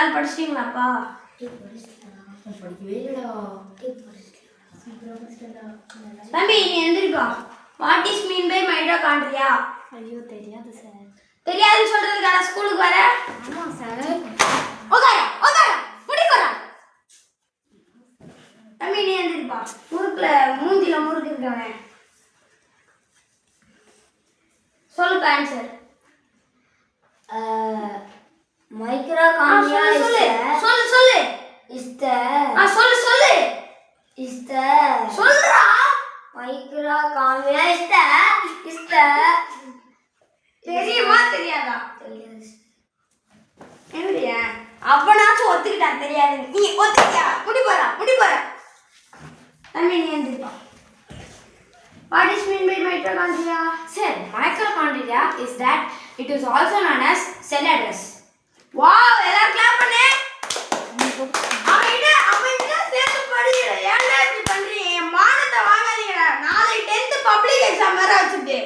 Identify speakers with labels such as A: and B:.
A: எல்லாரும் படிச்சிட்டீங்களாப்பா? தம்பி நீ எந்திரிப்பா. What is mean by mitochondria?
B: ஐயோ தெரியாது சார்.
A: தெரியாதுன்னு சொல்றதுக்கான ஸ்கூலுக்கு வர?
B: ஆமா சார்.
A: ஓகாரா ஓகாரா முடிக்கறா. தம்பி நீ எந்திரிப்பா. முறுக்குல மூஞ்சில முறுக்கு இருக்கவனே. சொல்லு ஆன்சர்.
B: Microchondria
A: சொல்லு
B: is the
A: சொல்லு
B: is the
A: சொல்றா.
B: microchondria is the
A: தெரியுமா தெரியாதா? என்னடியா அவனாச்சும் ஒத்துக்கிட்டா தெரியாது. நீ ஒத்துக்கியா? முடி போற. தம்பி நீ எந்திரிப்பா. What is mean by mitochondria?
B: Sir, mitochondria is that it is also known as cell address.
A: Wow, எல்லாரும் clap பண்ணு. அவன்கிட்ட சேர்த்து படிக்கிற. ஏன்டா இப்படி பண்றீங்க? மானத்தை வாங்காதீங்கடா. நாளை 10th பப்ளிக் எக்ஸாம் வேற வச்சிட்டு